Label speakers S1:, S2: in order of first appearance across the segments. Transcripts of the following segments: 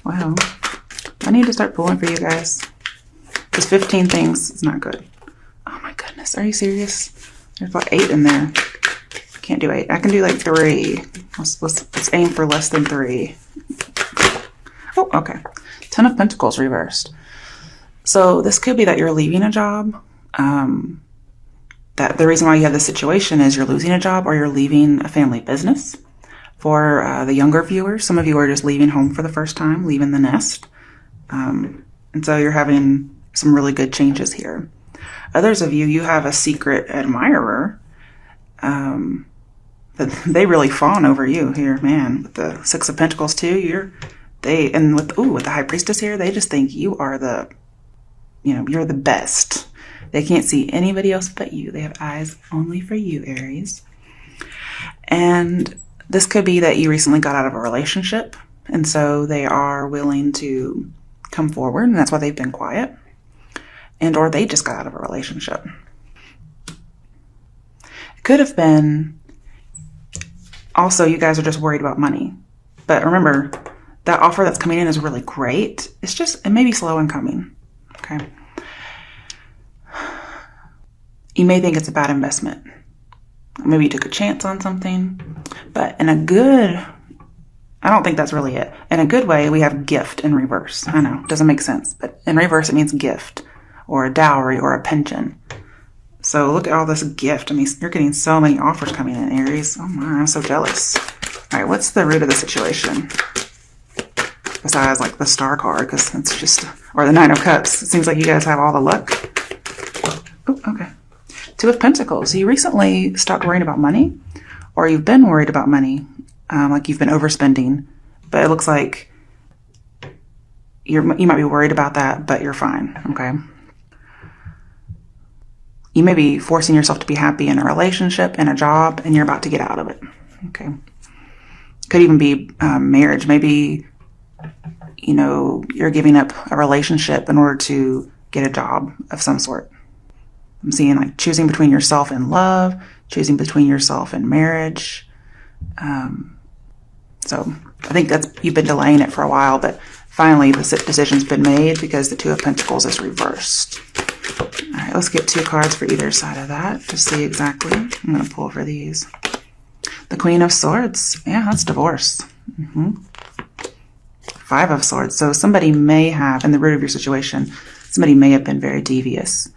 S1: Wow. I need to start pulling for you guys. Because 15 things is not good. Oh my goodness. Are you serious? There's about 8 in there. Can't do 8. I can do like 3. Let's aim for less than 3. Oh, okay. 10 of Pentacles reversed. So this could be that you're leaving a job. That the reason why you have this situation is you're losing a job or you're leaving a family business. For the younger viewers, some of you are just leaving home for the first time, leaving the nest. And so you're having some really good changes here. Others of you, you have a secret admirer. They really fawn over you here, man. With the 6 of Pentacles too, with the High Priestess here, they just think you are you're the best. They can't see anybody else but you. They have eyes only for you, Aries. And this could be that you recently got out of a relationship, and so they are willing to come forward, and that's why they've been quiet. Or they just got out of a relationship. It could have been also you guys are just worried about money. But remember, that offer that's coming in is really great. It may be slow in coming. Okay. You may think it's a bad investment. Maybe you took a chance on something. But I don't think that's really it. In a good way, we have gift in reverse. I know, it doesn't make sense. But in reverse, it means gift or a dowry or a pension. So look at all this gift. I mean, you're getting so many offers coming in, Aries. Oh my, I'm so jealous. All right, what's the root of the situation? Besides like the Star card, because it's just, or the 9 of Cups. It seems like you guys have all the luck. Oh, okay. 2 of Pentacles. You recently stopped worrying about money, or you've been worried about money, like you've been overspending, but it looks like you might be worried about that, but you're fine, okay? You may be forcing yourself to be happy in a relationship, in a job, and you're about to get out of it, okay? Could even be marriage. Maybe, you're giving up a relationship in order to get a job of some sort. I'm seeing like choosing between yourself and love, choosing between yourself and marriage. So I think you've been delaying it for a while, but finally the decision's been made because the 2 of Pentacles is reversed. All right, let's get 2 cards for either side of that to see exactly. I'm going to pull for these. The Queen of Swords. Yeah, that's divorce. 5 of Swords. So somebody may have, in the root of your situation, somebody may have been very devious.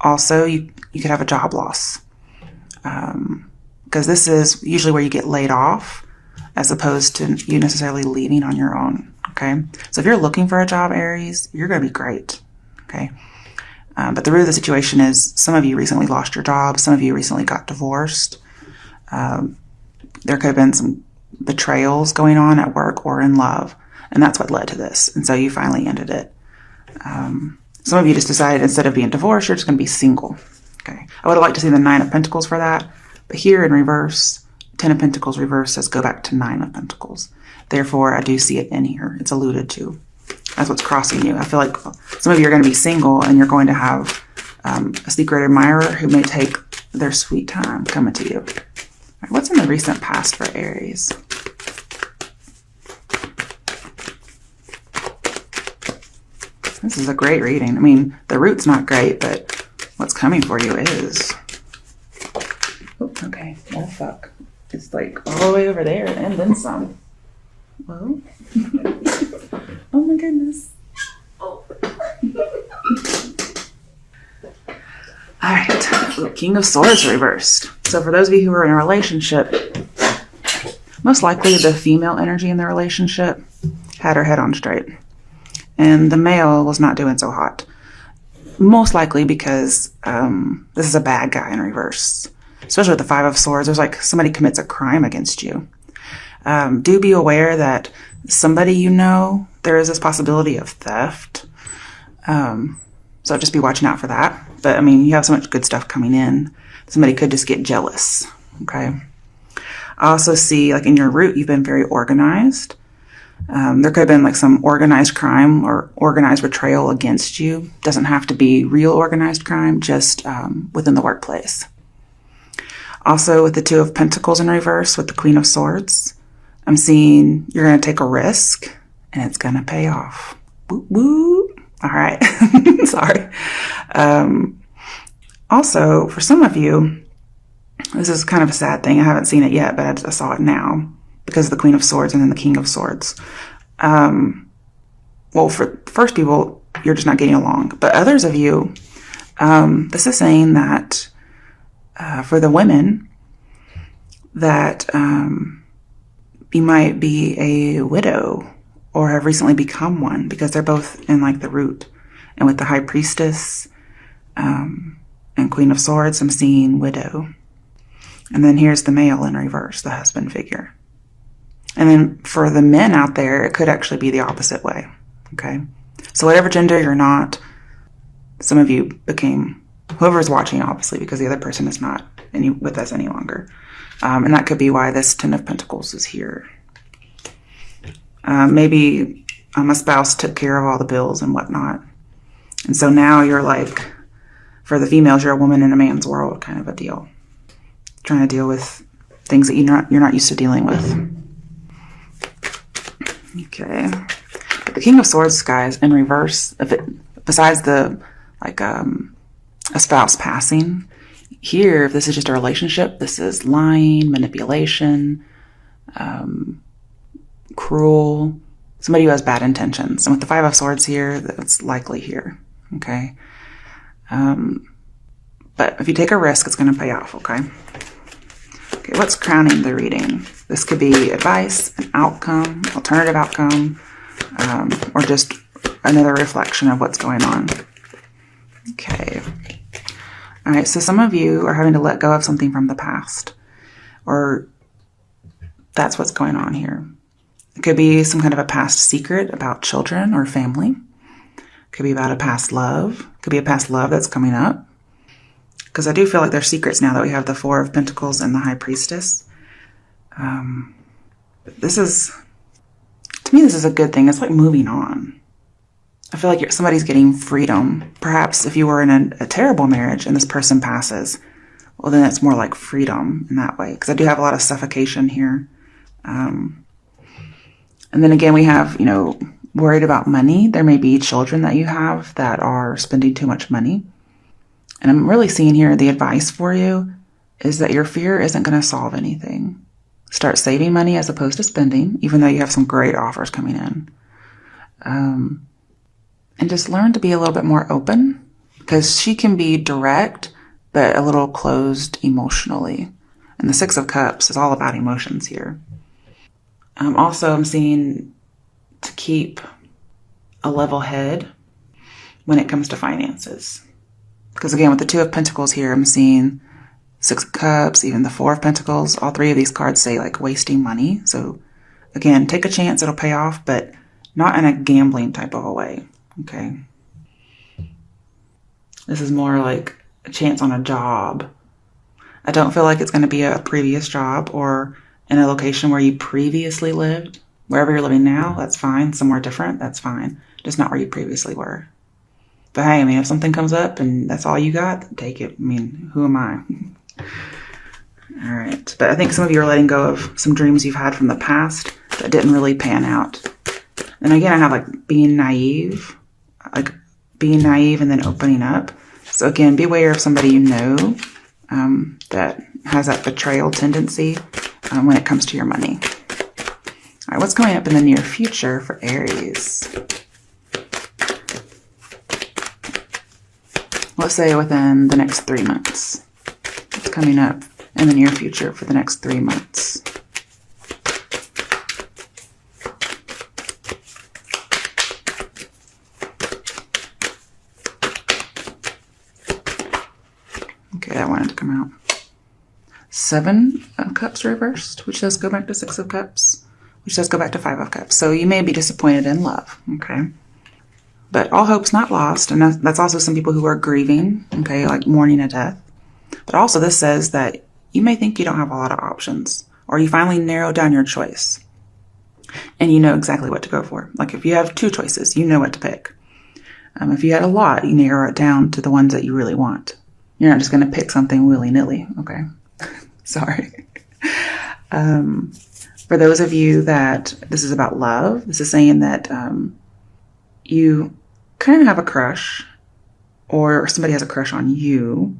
S1: Also, you could have a job loss. Because this is usually where you get laid off as opposed to you necessarily leaving on your own. Okay. So if you're looking for a job, Aries, you're going to be great. Okay. But the root of the situation is some of you recently lost your job. Some of you recently got divorced. There could have been some betrayals going on at work or in love. And that's what led to this. And so you finally ended it. Some of you just decided instead of being divorced, you're just going to be single. Okay. I would have liked to see the 9 of Pentacles for that. But here in reverse, 10 of Pentacles reverse says go back to 9 of Pentacles. Therefore, I do see it in here. It's alluded to. That's what's crossing you. I feel like some of you are going to be single and you're going to have a secret admirer who may take their sweet time coming to you. All right, what's in the recent past for Aries? This is a great reading. I mean, the root's not great, but what's coming for you is... Oh, okay. Oh, fuck. It's like all the way over there and then some. Whoa. Oh my goodness. Oh. Alright. King of Swords reversed. So for those of you who are in a relationship, most likely the female energy in the relationship had her head on straight. And the male was not doing so hot. Most likely because this is a bad guy in reverse. Especially with the 5 of Swords, there's like somebody commits a crime against you. Do be aware that somebody there is this possibility of theft. So just be watching out for that. But I mean, you have so much good stuff coming in. Somebody could just get jealous. Okay. I also see like in your root, you've been very organized. There could have been like some organized crime or organized betrayal against you. Doesn't have to be real organized crime, just within the workplace. Also with the 2 of Pentacles in reverse with the Queen of Swords, I'm seeing you're going to take a risk and it's going to pay off. Woo woo. All right. Sorry. Also, for some of you, this is kind of a sad thing. I haven't seen it yet, but I saw it now because of the Queen of Swords and then the King of Swords. Well, for first people, you're just not getting along. But others of you, this is saying that for the women, that you might be a widow or have recently become one, because they're both in like the root. And with the High Priestess and Queen of Swords, I'm seeing widow. And then here's the male in reverse, the husband figure. And then for the men out there, it could actually be the opposite way. Okay. So whatever gender you're not, some of you became whoever's watching, obviously, because the other person is not with us any longer. And that could be why this Ten of Pentacles is here. Maybe a spouse took care of all the bills and whatnot. And so now you're like, for the females, you're a woman in a man's world kind of a deal. Trying to deal with things that you're not used to dealing with. Okay. But the King of Swords, guys, in reverse, besides the, like, a spouse passing, here, if this is just a relationship, this is lying, manipulation, cruel, somebody who has bad intentions. And with the Five of Swords here, that's likely here, okay? But if you take a risk, it's going to pay off, okay? Okay, what's crowning the reading? This could be advice, an outcome, alternative outcome, or just another reflection of what's going on. Okay. All right, so some of you are having to let go of something from the past, or that's what's going on here. It could be some kind of a past secret about children or family. It could be about a past love. It could be a past love that's coming up. Because I do feel like there's secrets now that we have the Four of Pentacles and the High Priestess. This is, to me, this is a good thing. It's like moving on. I feel like somebody's getting freedom. Perhaps if you were in a terrible marriage and this person passes, well, then it's more like freedom in that way. Because I do have a lot of suffocation here. And then again, we have, worried about money. There may be children that you have that are spending too much money. And I'm really seeing here the advice for you is that your fear isn't going to solve anything. Start saving money as opposed to spending, even though you have some great offers coming in. And just learn to be a little bit more open, because she can be direct, but a little closed emotionally. And the Six of Cups is all about emotions here. Also, I'm seeing to keep a level head when it comes to finances. Because again, with the Two of Pentacles here, I'm seeing Six of Cups, even the Four of Pentacles. All three of these cards say like wasting money. So again, take a chance, it'll pay off, but not in a gambling type of a way. Okay. This is more like a chance on a job. I don't feel like it's going to be a previous job or in a location where you previously lived. Wherever you're living now, that's fine. Somewhere different, that's fine. Just not where you previously were. But hey, if something comes up and that's all you got, take it. Who am I? All right. But I think some of you are letting go of some dreams you've had from the past that didn't really pan out. And again, I have like being naive and then opening up. So again, beware of somebody that has that betrayal tendency when it comes to your money. All right, what's coming up in the near future for Aries? Let's say within the next 3 months. What's coming up in the near future for the next 3 months? Okay, that wanted to come out. Seven of Cups reversed, which does go back to Six of Cups, which does go back to Five of Cups. So you may be disappointed in love, okay? But all hope's not lost, and that's also some people who are grieving, okay, like mourning a death. But also this says that you may think you don't have a lot of options, or you finally narrow down your choice, and you know exactly what to go for. Like if you have 2 choices, you know what to pick. If you had a lot, you narrow it down to the ones that you really want. You're not just going to pick something willy-nilly, okay? Sorry. For those of you that this is about love, this is saying that you kind of have a crush, or somebody has a crush on you,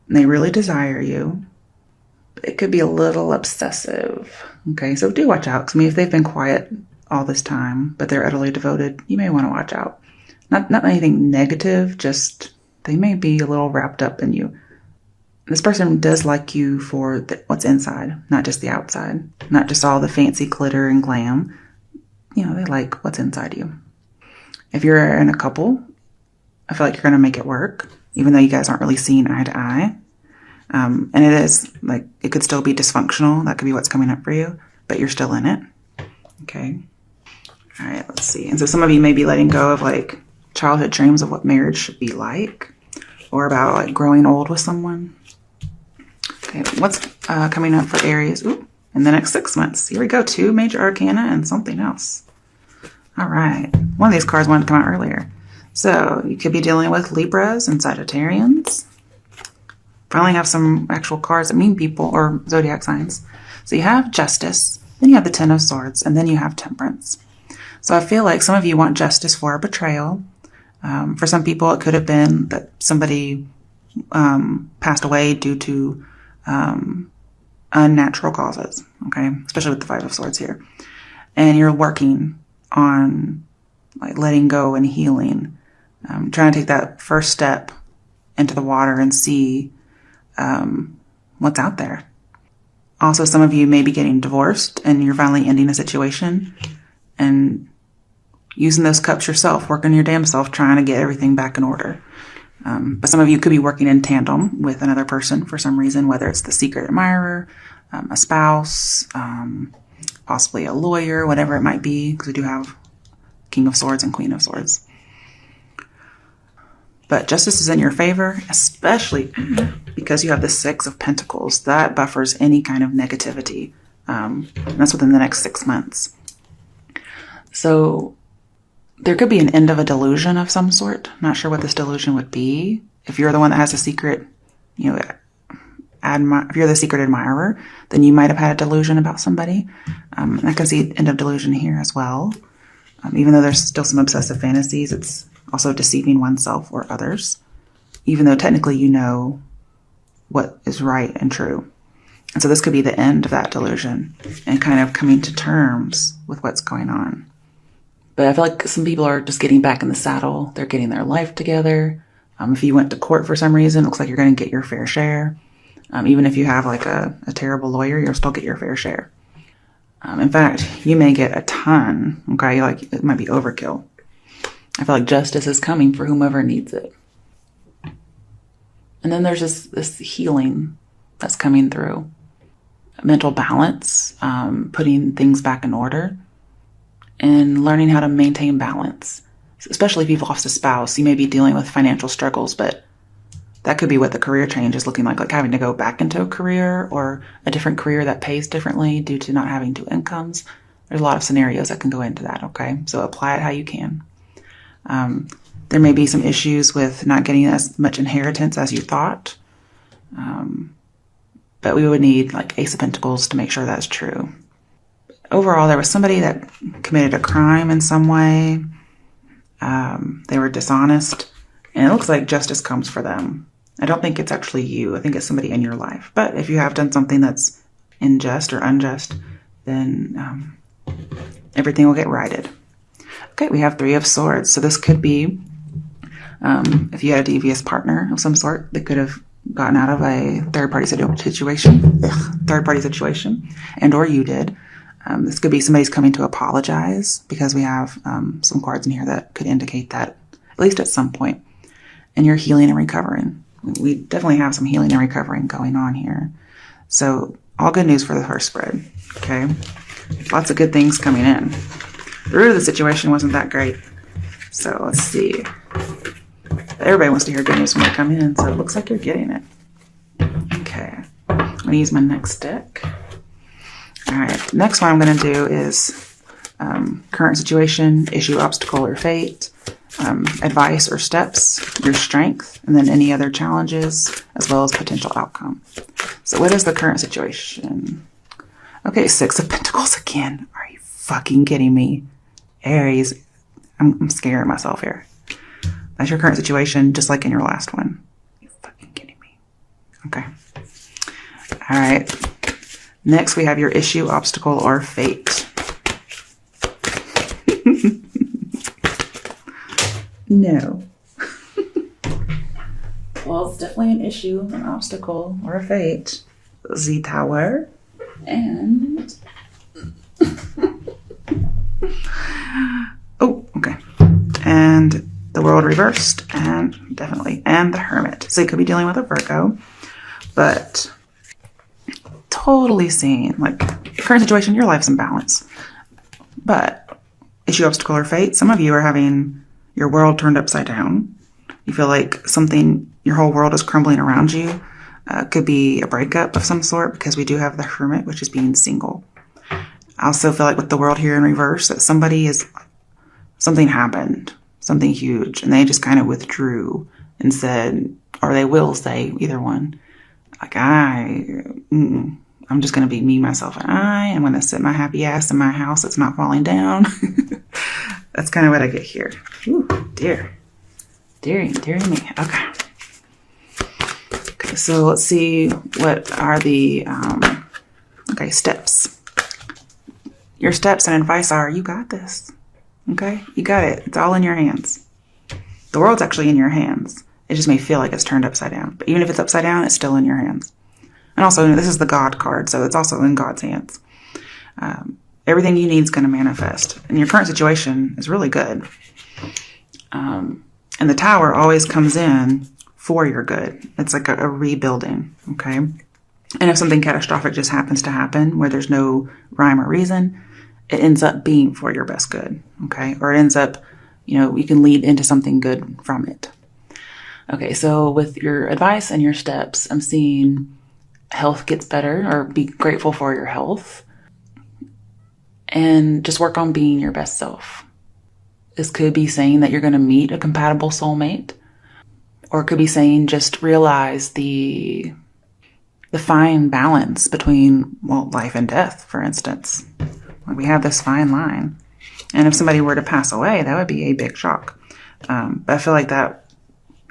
S1: and they really desire you. It could be a little obsessive. Okay, so do watch out. 'Cause, I mean, if they've been quiet all this time, but they're utterly devoted, you may want to watch out. Not anything negative, just they may be a little wrapped up in you. This person does like you for what's inside, not just the outside, not just all the fancy glitter and glam. They like what's inside you. If you're in a couple, I feel like you're going to make it work, even though you guys aren't really seeing eye to eye. And it is like, it could still be dysfunctional. That could be what's coming up for you, but you're still in it. Okay. All right, let's see. And so some of you may be letting go of like childhood dreams of what marriage should be like, or about like growing old with someone. Okay, what's coming up for Aries in the next 6 months? Here we go, 2 major arcana and something else. All right, one of these cards wanted to come out earlier. So you could be dealing with Libras and Sagittarians. Finally have some actual cards that mean people or zodiac signs. So you have Justice, then you have the 10 of Swords, and then you have Temperance. So I feel like some of you want justice for a betrayal. For some people, it could have been that somebody passed away due to unnatural causes, okay? Especially with the 5 of Swords here. And you're working on like letting go and healing, trying to take that first step into the water and see what's out there. Also, some of you may be getting divorced and you're finally ending a situation and using those cups yourself, working your damn self, trying to get everything back in order. But some of you could be working in tandem with another person for some reason, whether it's the secret admirer, a spouse, possibly a lawyer, whatever it might be, because we do have King of Swords and Queen of Swords. But justice is in your favor, especially because you have the 6 of Pentacles. That buffers any kind of negativity. And that's within the next 6 months. So there could be an end of a delusion of some sort. Not sure what this delusion would be. If you're the one that has a secret, if you're the secret admirer, then you might have had a delusion about somebody. I can see end of delusion here as well. Even though there's still some obsessive fantasies, it's also deceiving oneself or others, even though technically you know what is right and true. And so this could be the end of that delusion and kind of coming to terms with what's going on. But I feel like some people are just getting back in the saddle. They're getting their life together. If you went to court for some reason, it looks like you're going to get your fair share. Even if you have like a terrible lawyer, you'll still get your fair share. In fact, you may get a ton. Okay, like it might be overkill. I feel like justice is coming for whomever needs it. And then there's this healing that's coming through. Mental balance, putting things back in order, and learning how to maintain balance. Especially if you've lost a spouse, you may be dealing with financial struggles, but that could be what the career change is looking like having to go back into a career or a different career that pays differently due to not having 2 incomes. There's a lot of scenarios that can go into that, okay? So apply it how you can. There may be some issues with not getting as much inheritance as you thought. But we would need like Ace of Pentacles to make sure that's true. Overall, there was somebody that committed a crime in some way. They were dishonest. And it looks like justice comes for them. I don't think it's actually you. I think it's somebody in your life. But if you have done something that's unjust or unjust, then everything will get righted. Okay, we have 3 of Swords. So this could be, if you had a devious partner of some sort, that could have gotten out of a third-party situation, and or you did. This could be somebody's coming to apologize, because we have some cards in here that could indicate that, at least at some point. And you're healing and recovering. We definitely have some healing and recovering going on here. So all good news for the first spread, okay? Lots of good things coming in. The situation wasn't that great. So let's see. Everybody wants to hear good news when they come in, so it looks like you're getting it. Okay. I'm going to use my next deck. All right. Next one I'm going to do is current situation, issue, obstacle, or fate, advice or steps, your strength, and then any other challenges, as well as potential outcome. So what is the current situation? Okay, Six of Pentacles again. Are you fucking kidding me? Aries, I'm scaring myself here. That's your current situation, just like in your last one. Are you fucking kidding me? Okay. All right. Next, we have your issue, obstacle, or fate. No. Well, it's definitely an issue, an obstacle, or a fate. The Tower. And... oh, okay. And the World reversed, and definitely, and the Hermit. So you could be dealing with a Virgo, but totally seeing, like, current situation, your life's in balance. But issue, obstacle, or fate, some of you are having your world turned upside down. You feel like something, your whole world is crumbling around you. Could be a breakup of some sort, because we do have the Hermit, which is being single. I also feel like with the World here in reverse, that something happened, something huge, and they just kind of withdrew and said, or they will say, either one, like, I'm just going to be me, myself, and I am going to sit my happy ass in my house that's not falling down. That's kind of what I get here. Ooh, dear. Deary me. Okay. Okay, so let's see what are the, steps. Your steps and advice are, you got this. Okay? You got it. It's all in your hands. The world's actually in your hands. It just may feel like it's turned upside down. But even if it's upside down, it's still in your hands. And also, this is the God card, so it's also in God's hands. Everything you need is going to manifest. And your current situation is really good. And the Tower always comes in for your good. It's like a rebuilding, okay? And if something catastrophic just happens to happen where there's no rhyme or reason, it ends up being for your best good, okay? Or it ends up, you can lead into something good from it. Okay, so with your advice and your steps, I'm seeing health gets better, or be grateful for your health. And just work on being your best self. This could be saying that you're going to meet a compatible soulmate. Or it could be saying just realize the fine balance between, life and death, for instance. Like we have this fine line. And if somebody were to pass away, that would be a big shock. But I feel like that,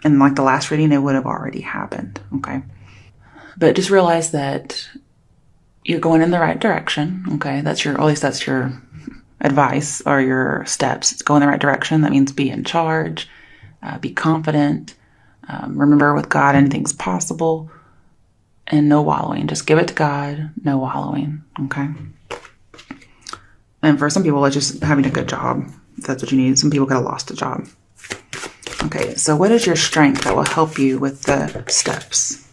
S1: in like the last reading, it would have already happened, okay? But just realize that you're going in the right direction, okay? That's your advice or your steps. It's go in the right direction. That means be in charge, be confident. Remember, with God, anything's possible, and no wallowing. Just give it to God, no wallowing, okay? And for some people, it's just having a good job, if that's what you need. Some people could have lost a job. Okay, so what is your strength that will help you with the steps?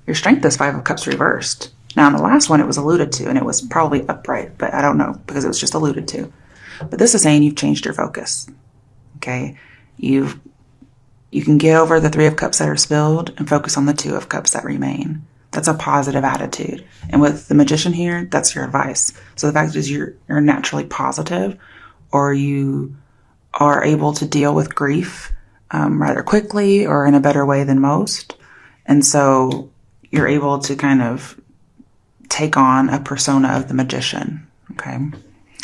S1: Your strength is 5 of Cups reversed. Now, in the last one, it was alluded to, and it was probably upright, but I don't know, because it was just alluded to. But this is saying you've changed your focus, okay? You can get over the 3 of Cups that are spilled and focus on the 2 of Cups that remain. That's a positive attitude. And with the Magician here, that's your advice. So the fact is you're naturally positive, or you are able to deal with grief rather quickly or in a better way than most. And so you're able to kind of take on a persona of the Magician, okay?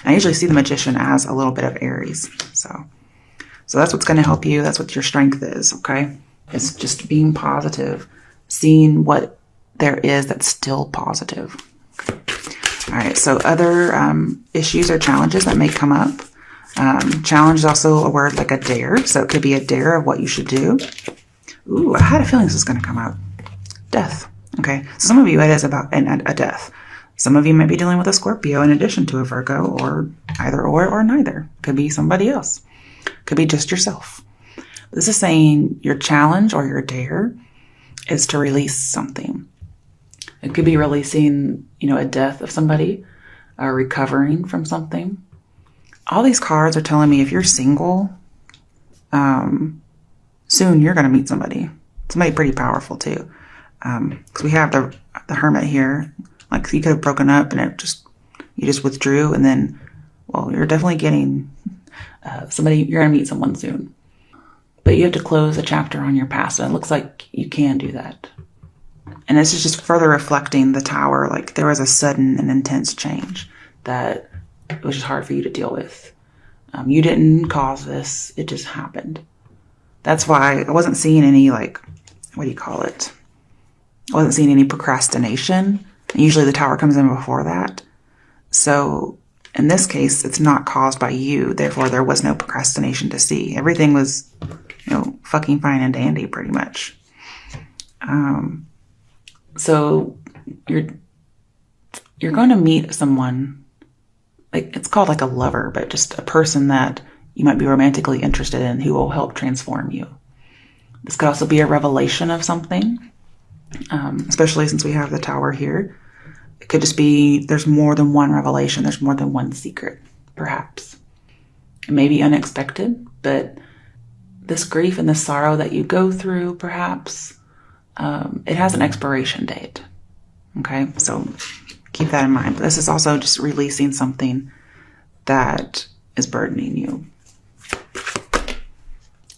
S1: I usually see the Magician as a little bit of Aries, so that's what's going to help you. That's what your strength is, okay? It's just being positive, seeing what there is that's still positive. Okay. All right, so other issues or challenges that may come up. Challenge is also a word like a dare, so it could be a dare of what you should do. Ooh, I had a feeling this was going to come out. Death. Okay, so some of you, it is about a death. Some of you might be dealing with a Scorpio in addition to a Virgo, or either or neither. Could be somebody else. Could be just yourself. This is saying your challenge or your dare is to release something. It could be releasing, a death of somebody, or recovering from something. All these cards are telling me if you're single, soon you're going to meet somebody pretty powerful too. Because we have the Hermit here. Like, you could have broken up and you just withdrew, and then, you're definitely getting somebody. You're going to meet someone soon. But you have to close a chapter on your past, and it looks like you can do that. And this is just further reflecting the Tower. Like there was a sudden and intense change that it was just hard for you to deal with. You didn't cause this. It just happened. That's why I wasn't seeing any, like, what do you call it? I wasn't seeing any procrastination. Usually the Tower comes in before that. So in this case, it's not caused by you. Therefore, there was no procrastination to see. Everything was, fucking fine and dandy pretty much. So you're going to meet someone, like it's called like a lover, but just a person that you might be romantically interested in who will help transform you. This could also be a revelation of something, especially since we have the Tower here. It could just be there's more than one revelation. There's more than one secret, perhaps. It may be unexpected, but this grief and this sorrow that you go through, perhaps, it has an expiration date. Okay, so keep that in mind. But this is also just releasing something that is burdening you.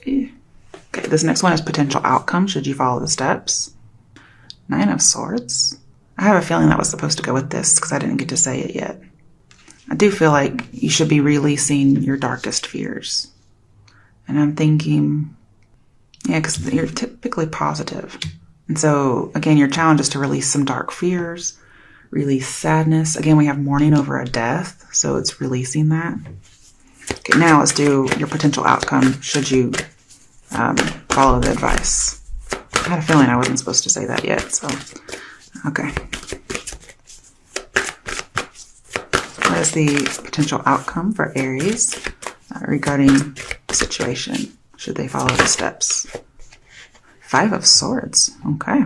S1: Okay, this next one is potential outcome should you follow the steps. 9 of Swords. I have a feeling that was supposed to go with this because I didn't get to say it yet. I do feel like you should be releasing your darkest fears. And I'm thinking, yeah, because you're typically positive. And so, again, your challenge is to release some dark fears, release sadness. Again, we have mourning over a death, so it's releasing that. Okay, now let's do your potential outcome should you follow the advice. I had a feeling I wasn't supposed to say that yet, so, okay. What is the potential outcome for Aries regarding the situation? Should they follow the steps? 5 of Swords. Okay.